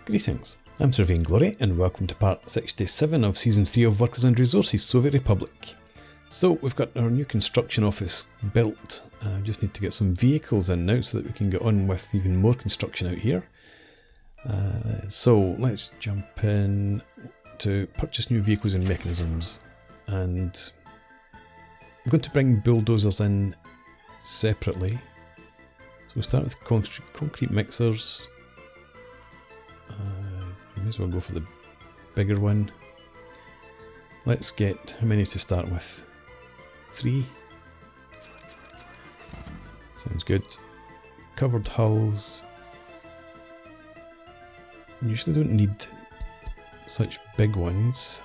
Greetings, I'm Sir Vainglory and welcome to part 67 of Season 3 of Workers and Resources, Soviet Republic. So we've got our new construction office built. Just need to get some vehicles in now so that we can get on with even more construction out here. So let's jump in to purchase new vehicles and mechanisms, and I'm going to bring bulldozers in separately. So we'll start with concrete mixers. We may as well go for the bigger one. Let's get, how many to start with? 3. Sounds good. Covered hulls. Usually don't need such big ones.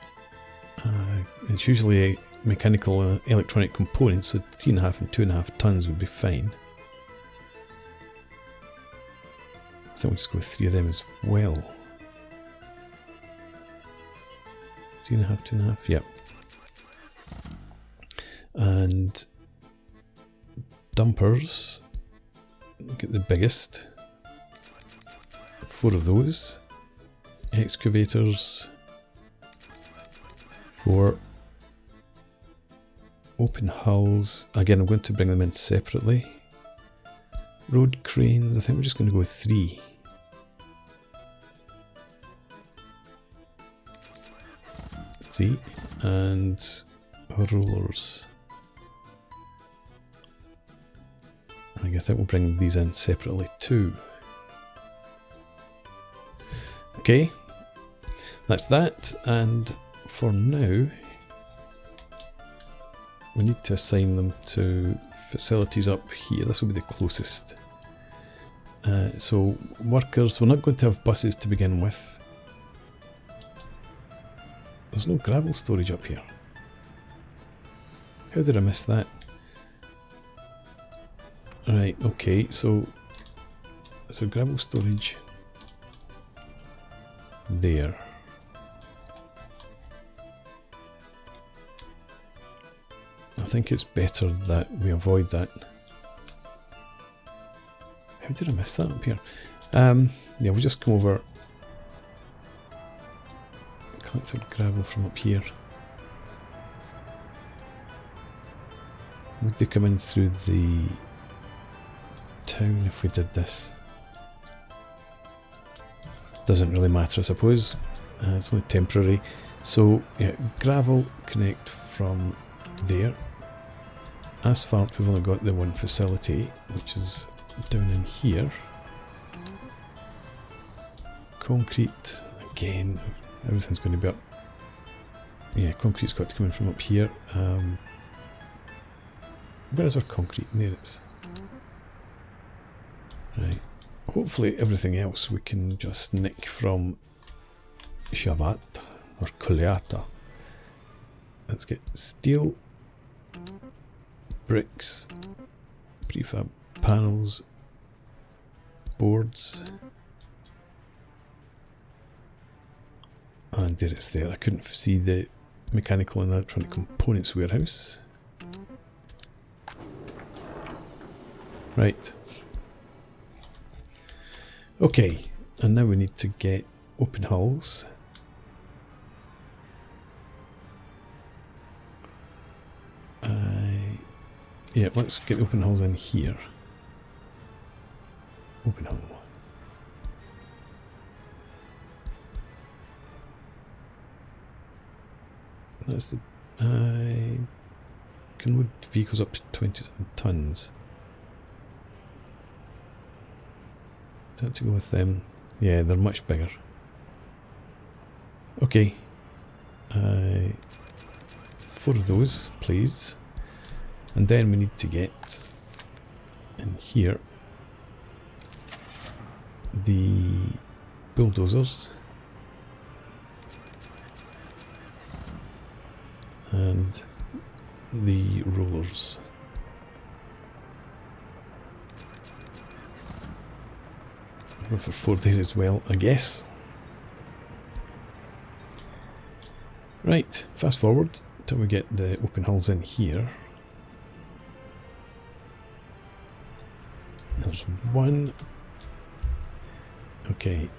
It's usually mechanical and electronic components, so 3.5 and 2.5 tons would be fine. I think we'll just go with 3 of them as well. 3.5, 2.5, yep. And dumpers, get the biggest. 4 of those. Excavators, 4. Open hulls, again I'm going to bring them in separately. Road cranes, I think we're just going to go with 3. And rollers. I think we'll bring these in separately too. Okay, that's that, and for now we need to assign them to facilities up here. This will be the closest. So workers, we're not going to have buses to begin with. There's no gravel storage up here. How did I miss that? Right, okay, so gravel storage there. I think it's better that we avoid that. How did I miss that up here? Yeah, we'll just come over. Collected gravel from up here. Would they come in through the town if we did this? Doesn't really matter, I suppose. It's only temporary. So yeah, gravel connect from there. Asphalt, we've only got the one facility, which is down in here. Concrete, again, everything's going to be up. Yeah, concrete's got to come in from up here. Where is our concrete? There it is. Right. Hopefully everything else we can just nick from Shavat or Kolyata. Let's get steel, bricks, prefab panels, boards, and there it's there. I couldn't see the mechanical and electronic components warehouse. Right. Okay, and now we need to get open hulls. Yeah, let's get open hulls in here. Open hull. That's the. Can load vehicles up to 27 tons. Don't have to go with them. Yeah, they're much bigger. Okay. 4 of those, please. And then we need to get in here the bulldozers and the rollers. Go for 4 there as well, I guess. Right, fast forward until we get the open hulls in here. There's one. Okay,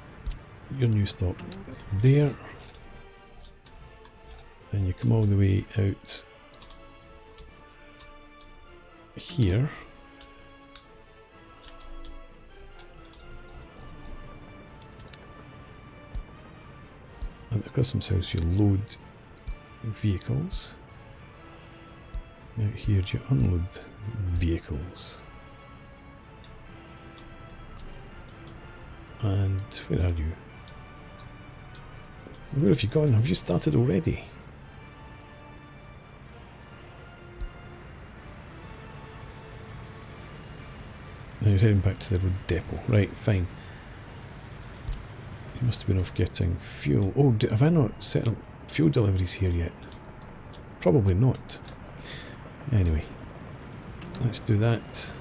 your new stock is there. And you come all the way out here. At the customs house you load vehicles. Out here you unload vehicles. And where are you? Where have you gone? Have you started already? Now you're heading back to the road depot. Right, fine. You must have been off getting fuel. Oh, have I not set up fuel deliveries here yet? Probably not. Anyway, let's do that.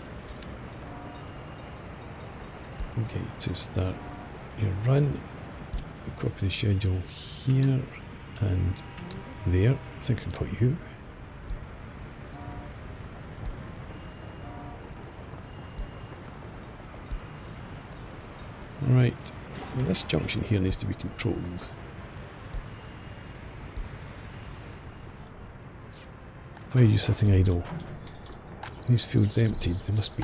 Get you to start your run. Copy the schedule here and there. I think I got you. Right, well, this junction here needs to be controlled. Why are you sitting idle? These fields emptied, they must be.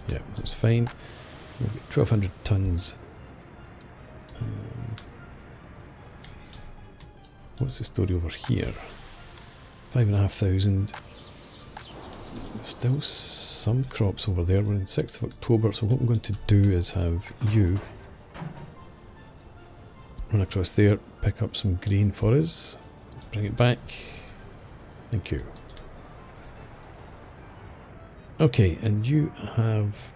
Yeah, that's fine. We've got 1200 tons. What's the story over here? 5,500. Still some crops over there. We're in 6th of October, so what I'm going to do is have you run across there, pick up some grain for us, bring it back. Thank you. Okay, and you have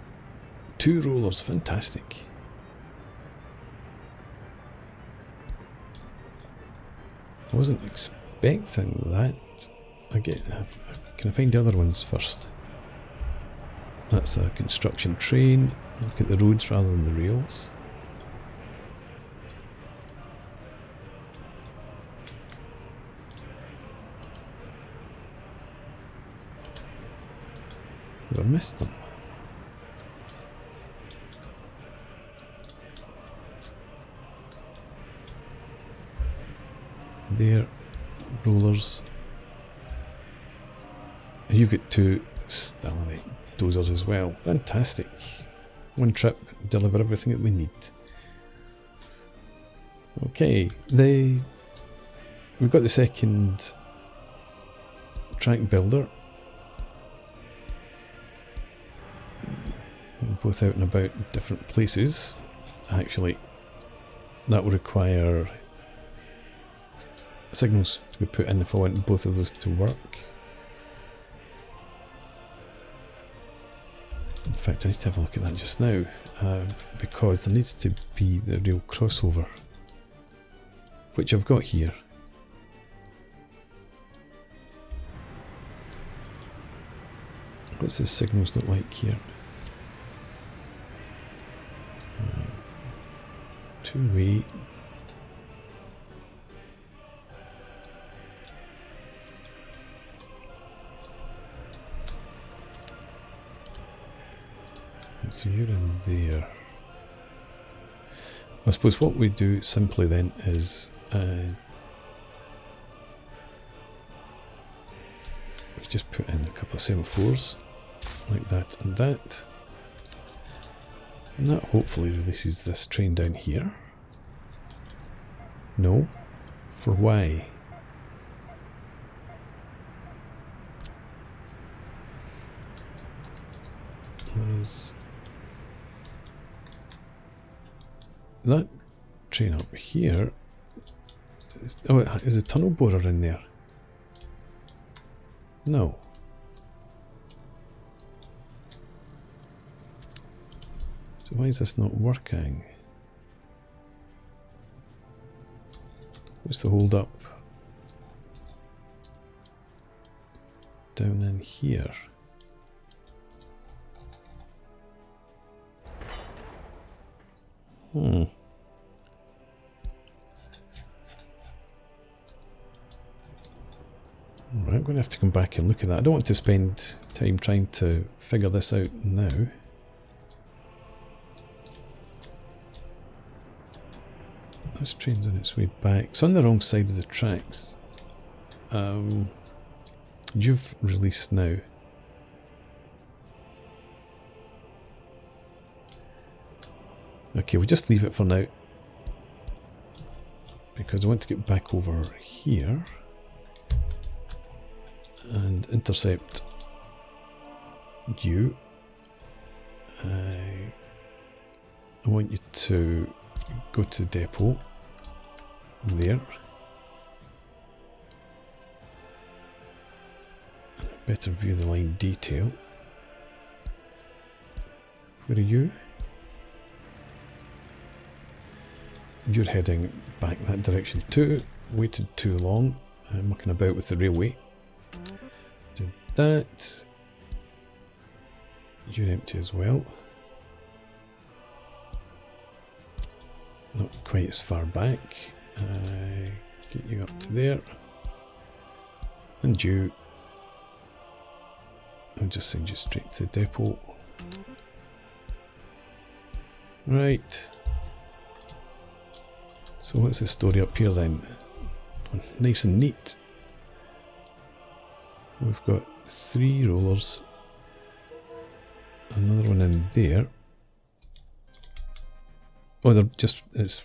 2 rollers. Fantastic. I wasn't expecting that. Can I find the other ones first? That's a construction train. Look at the roads rather than the rails. Have I missed them? There, rollers. You've got 2 Stalinite dozers as well. Fantastic. One trip, deliver everything that we need. Okay, we've got the second track builder. Both out and about in different places. Actually, that will require signals to be put in if I want both of those to work. In fact, I need to have a look at that just now, because there needs to be the real crossover, which I've got here. What's the signals look like here? 2-way. So you're in there. I suppose what we do simply then is we just put in a couple of semaphores like that and that. And that hopefully releases this train down here. No? For why? There's that train up here. Oh, is a tunnel borer in there? No. So why is this not working? What's the hold up? Down in here. Right, I'm going to have to come back and look at that. I don't want to spend time trying to figure this out now. This train's on its way back. It's on the wrong side of the tracks. You've released now. Okay, we'll just leave it for now. Because I want to get back over here. And intercept you. I want you to go to the depot. There. Better view the line detail. Where are you? You're heading back that direction too. Waited too long. I'm mucking about with the railway. Did that. You're empty as well. Not quite as far back. Get you up to there. And you. I'll just send you straight to the depot. Right. So what's the story up here then? Nice and neat. We've got 3 rollers. Another one in there. Oh, they're just, it's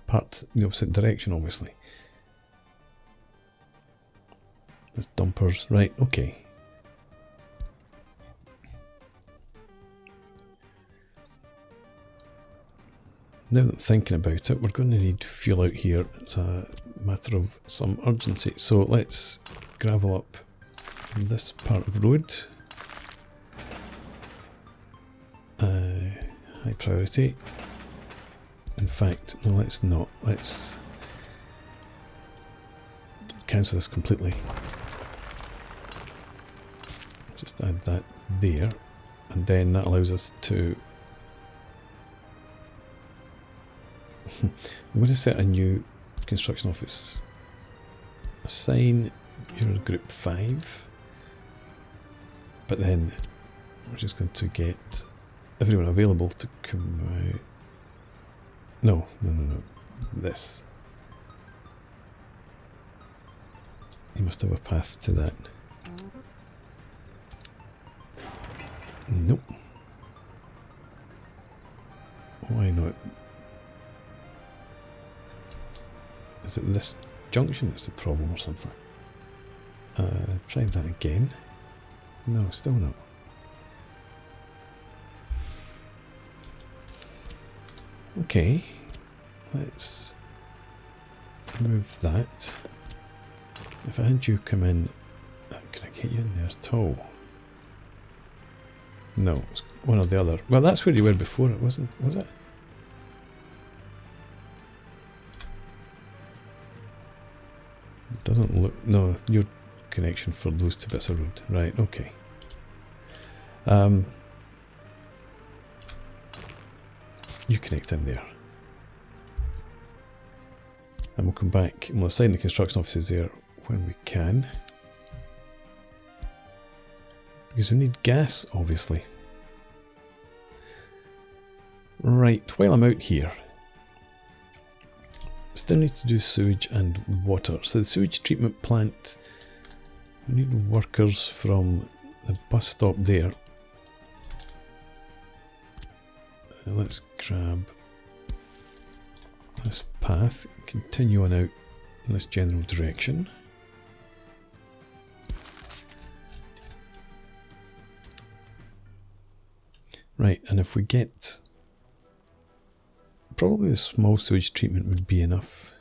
part the opposite direction, obviously. There's dumpers. Right, okay. Now that I'm thinking about it, we're going to need fuel out here. It's a matter of some urgency. So let's gravel up this part of the road. High priority. In fact, no, let's not. Let's cancel this completely. Just add that there. And then that allows us to... I'm going to set a new construction office. Assign your group 5. But then we're just going to get everyone available to come out. No. This. You must have a path to that. Nope. Why not? Is it this junction that's the problem or something? Try that again. No, still not. Okay, let's move that. If I had you come in, can I get you in there at all? No, it's one or the other. Well, that's where you were before, it wasn't, was it? It doesn't look, no, your connection for those 2 bits of road. Right, okay. You connect in there. And we'll come back and we'll assign the construction offices there when we can. Because we need gas, obviously. Right, while I'm out here, still need to do sewage and water. So the sewage treatment plant, we need workers from the bus stop there. Let's grab this path, continue on out in this general direction. Right, and if we get, probably the small sewage treatment would be enough.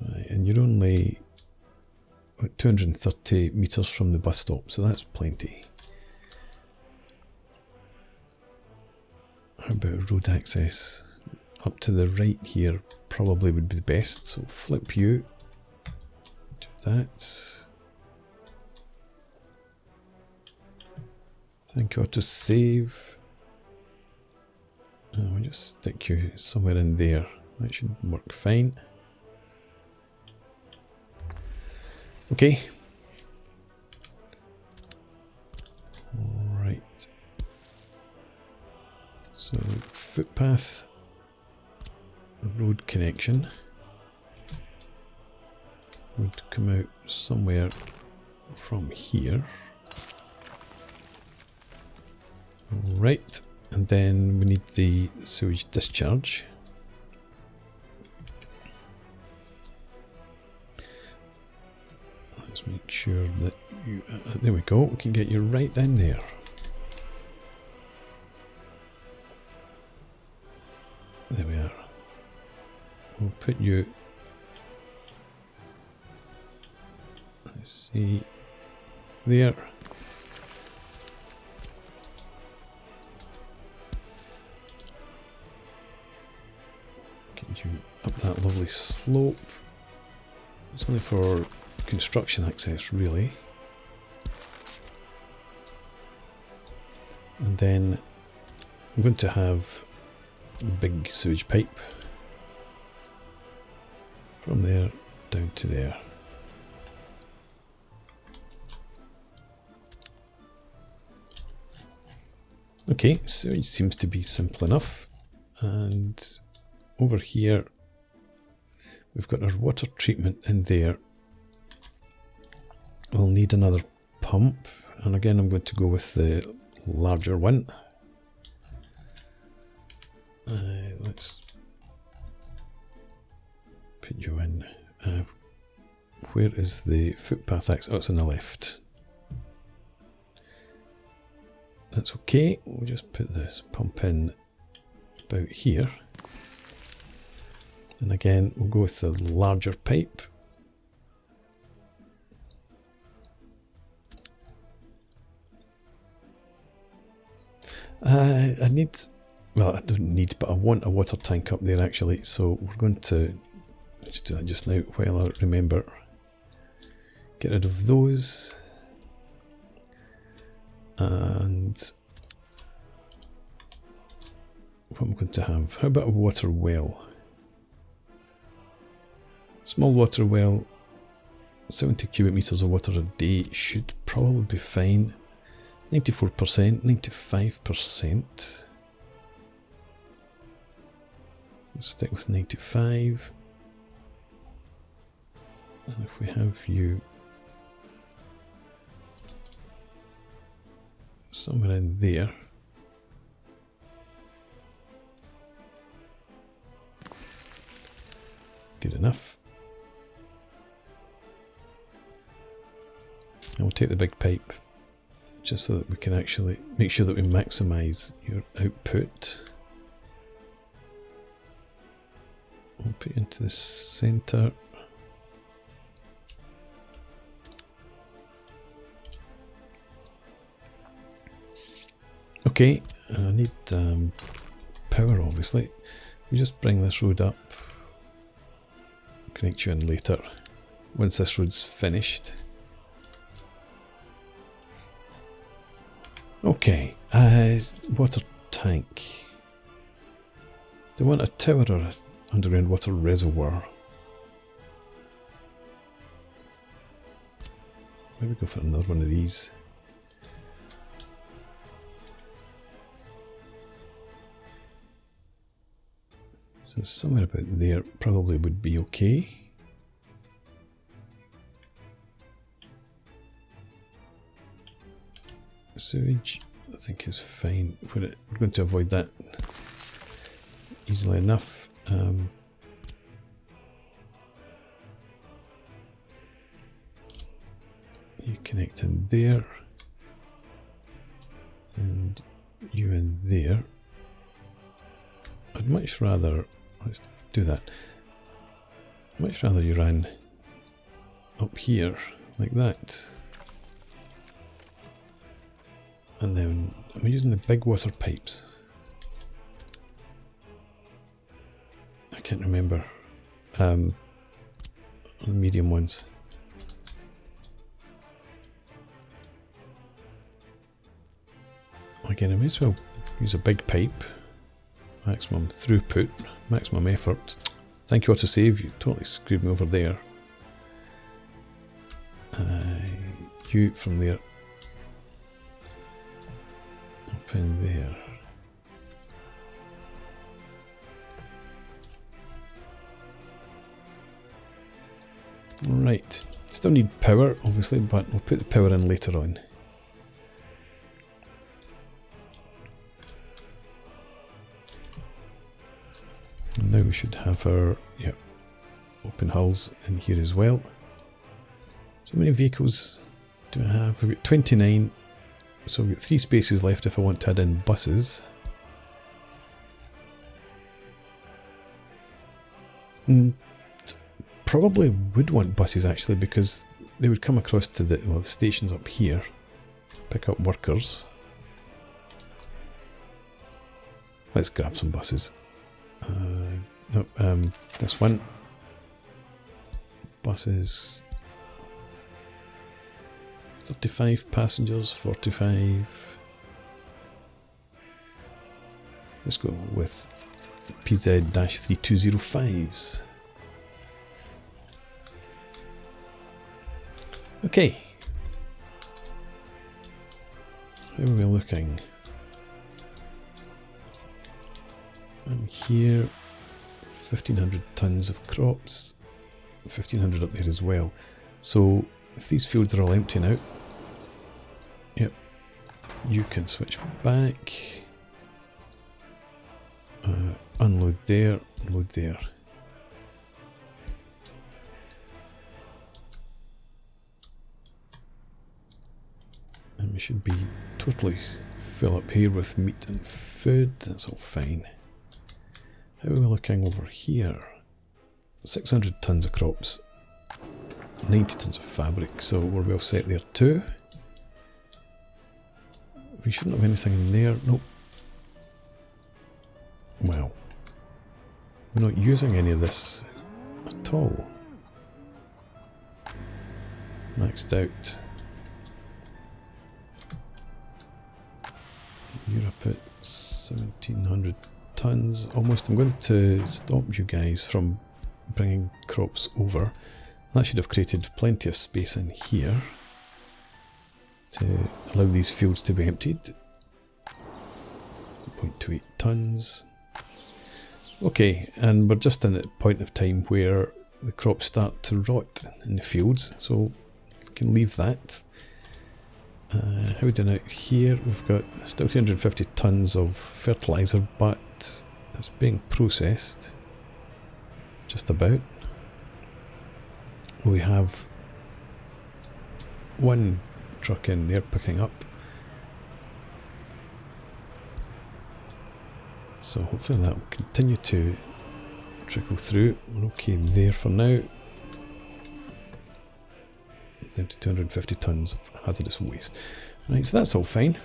Right, and you're only 230 metres from the bus stop, so that's plenty. How about road access? Up to the right here probably would be the best, so flip you, do that. I think I ought to save. We'll just stick you somewhere in there. That should work fine. Okay. Right. So So footpath, road connection would come out somewhere from here. Right, and then we need the sewage discharge. Let's make sure that you, there we go, we can get you right down there. There we are. We'll put you, let's see, there. Get you up that lovely slope. It's only for construction access, really. And then I'm going to have a big sewage pipe from there down to there. Okay, sewage seems to be simple enough. And over here we've got our water treatment in there. We'll need another pump, and again I'm going to go with the larger one. Let's put you in. Where is the footpath access? Oh, it's on the left. That's okay. We'll just put this pump in about here. And again, we'll go with the larger pipe. I need, well, I don't need, but I want a water tank up there actually, so we're going to just do that just now while I remember. Get rid of those. And what I'm going to have, how about a water well? Small water well, 70 cubic meters of water a day should probably be fine. 94%, 95%. Let's stick with 95. And if we have you somewhere in there. Good enough. And we'll take the big pipe just so that we can actually make sure that we maximize your output. We'll put it into the center. Okay, I need power obviously. We just bring this road up, connect you in later once this road's finished. Okay, water tank. Do you want a tower or an underground water reservoir? Maybe go for another one of these. So somewhere about there probably would be okay. Sewage, I think is fine. We're going to avoid that easily enough. You connect in there, and you in there. I'd much rather, let's do that. I'd much rather you ran up here like that. And then I'm using the big water pipes. I can't remember. The medium ones. Again, I may as well use a big pipe. Maximum throughput, maximum effort. Thank you, autosave, you totally screwed me over there. You from there. Up in there. Right, still need power obviously, but we'll put the power in later on. And now we should have our open hulls in here as well. So how many vehicles do I have? We've got 29, so we've got 3 spaces left if I want to add in buses. Probably would want buses actually, because they would come across to the stations up here, pick up workers. Let's grab some buses. This one. Buses. 35 passengers, 45. Let's go with PZ-3205s. Okay. How are we looking? And here, 1,500 tons of crops, 1,500 up there as well. So if these fields are all empty now, yep, you can switch back, unload there, load there. And we should be totally full up here with meat and food, that's all fine. How are we looking over here? 600 tons of crops, 90 tons of fabric, so we're well set there too. We shouldn't have anything in there, nope. Well, we're not using any of this at all. Maxed out. Europe at 1,700 tons, almost. I'm going to stop you guys from bringing crops over. That should have created plenty of space in here to allow these fields to be emptied. 0.28 tons. Okay, and we're just in a point of time where the crops start to rot in the fields, so we can leave that. How are we doing out here? We've got still 350 tons of fertiliser, but it's being processed just about. We have one truck in there picking up, so hopefully that will continue to trickle through. We're okay there for now. Down to 250 tons of hazardous waste. Right, so that's all fine.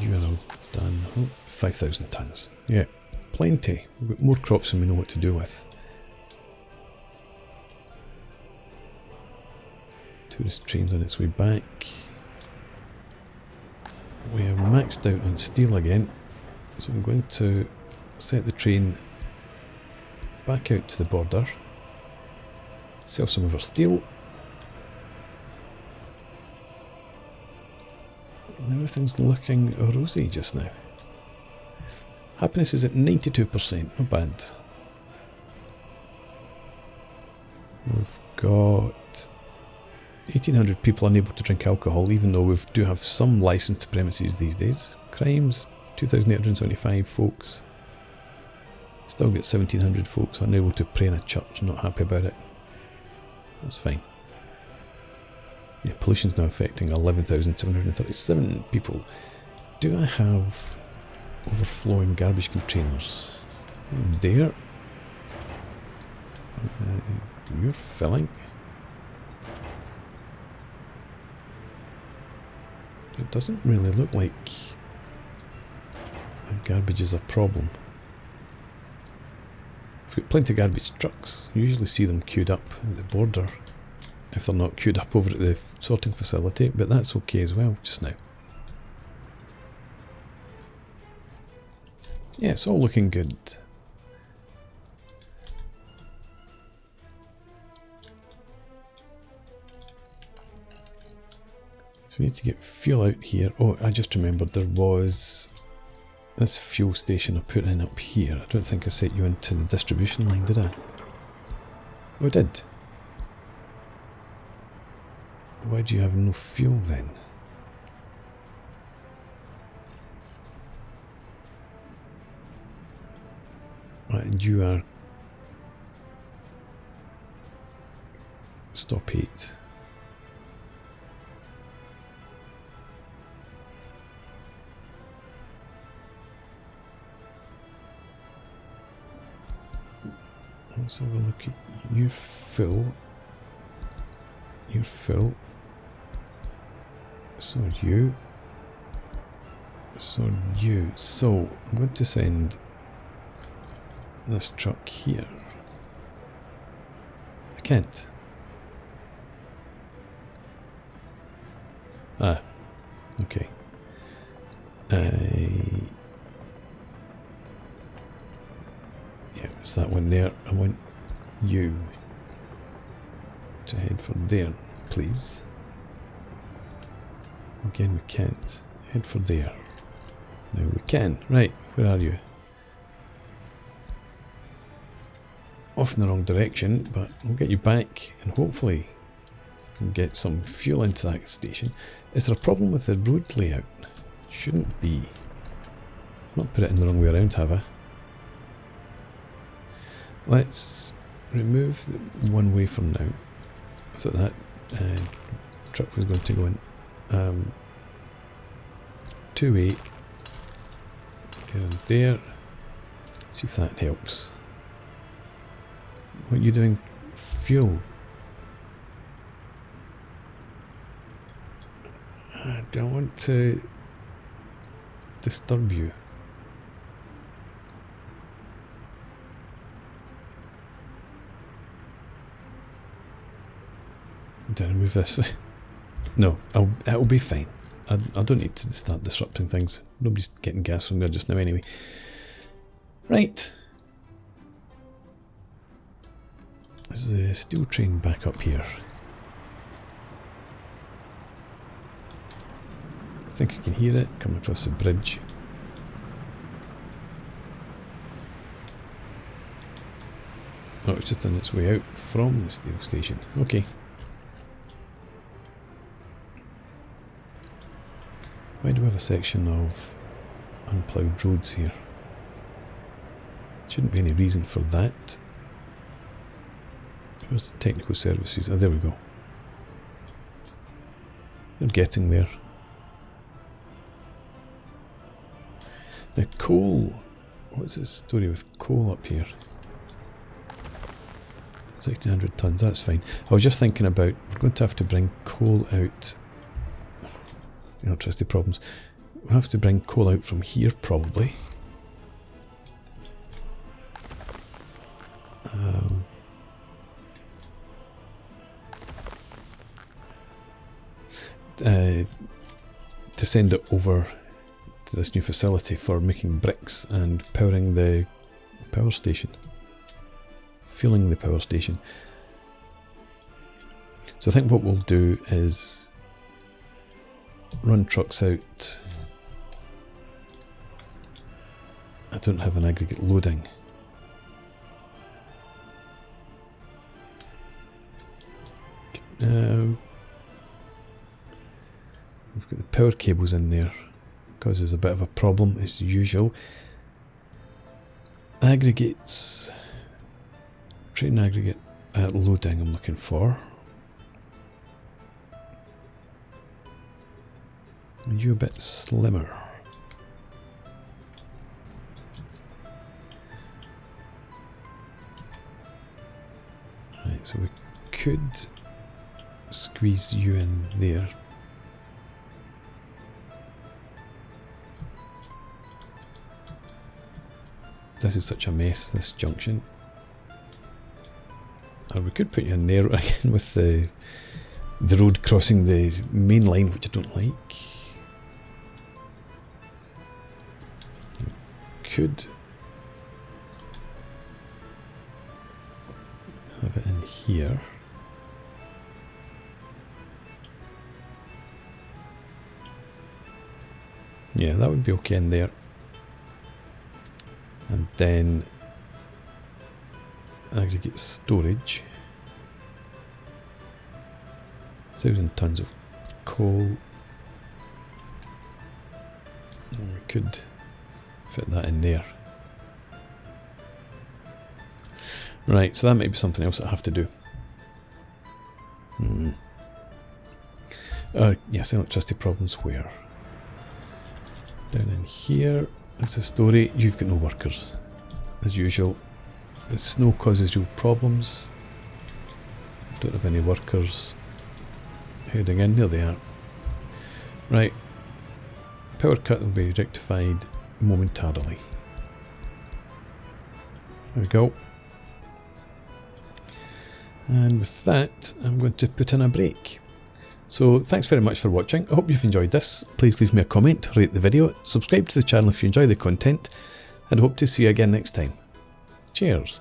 You are all done. Oh, 5,000 tons. Yeah, plenty. We've got more crops than we know what to do with. Tourist train's on its way back. We are maxed out on steel again, so I'm going to set the train back out to the border, sell some of our steel, and everything's looking rosy just now. Happiness is at 92%, not bad. We've got 1,800 people unable to drink alcohol, even though we do have some licensed premises these days. Crimes, 2,875 folks. Still get 1,700 folks unable to pray in a church, not happy about it. That's fine. Yeah, pollution's now affecting 11,737 people. Do I have overflowing garbage containers? There. You're filling. It doesn't really look like garbage is a problem. We've got plenty of garbage trucks. You usually see them queued up at the border, if they're not queued up over at the sorting facility, but that's okay as well just now. Yeah, it's all looking good. So we need to get fuel out here. Oh, I just remembered there was this fuel station I put in up here, I don't think I set you into the distribution line, did I? Oh, I did. Why do you have no fuel then? Right, and you are... Stop 8. Let's have a look at your fill. Your fill. So are you. So are you. So I'm going to send this truck here. I can't. Ah, okay. Yeah, it's that one there. I want you to head for there, please. Again, we can't. Head for there. Now we can. Right, where are you? Off in the wrong direction, but I'll get you back and hopefully can get some fuel into that station. Is there a problem with the road layout? Shouldn't be. Not put it in the wrong way around, have I? Let's remove the one way from now. I thought that truck was going to go in 2-8. Get in there. See if that helps. What are you doing? Fuel. I don't want to disturb you. Did I move this? No, it'll be fine. I don't need to start disrupting things. Nobody's getting gas from there just now anyway. Right. There's a steel train back up here. I think I can hear it coming across the bridge. Oh, it's just on its way out from the steel station. Okay. Why do we have a section of unploughed roads here? Shouldn't be any reason for that. Where's the technical services? Oh, there we go. They're getting there. Now coal, what's the story with coal up here? 1600 tons, that's fine. I was just thinking about, we're going to have to bring coal out. Electricity problems. We'll have to bring coal out from here probably. To send it over to this new facility for making bricks and powering the power station. Fueling the power station. So I think what we'll do is run trucks out. I don't have an aggregate loading. We've got the power cables in there. Causes a bit of a problem as usual. Aggregates. Train aggregate loading I'm looking for. Are you a bit slimmer? Right, so we could squeeze you in there. This is such a mess, this junction. Or we could put you in there again with the road crossing the main line, which I don't like. Could have it in here. Yeah, that would be okay in there. And then aggregate storage. 1,000 tons of coal. And we could fit that in there. Right, so that might be something else that I have to do. Yes, electricity problems where? Down in here. That's a story. You've got no workers, as usual. The snow causes real problems. Don't have any workers heading in. There they are. Right. Power cut will be rectified momentarily. There we go. And with that, I'm going to put in a break. So thanks very much for watching. I hope you've enjoyed this. Please leave me a comment, rate the video, subscribe to the channel if you enjoy the content, and hope to see you again next time. Cheers.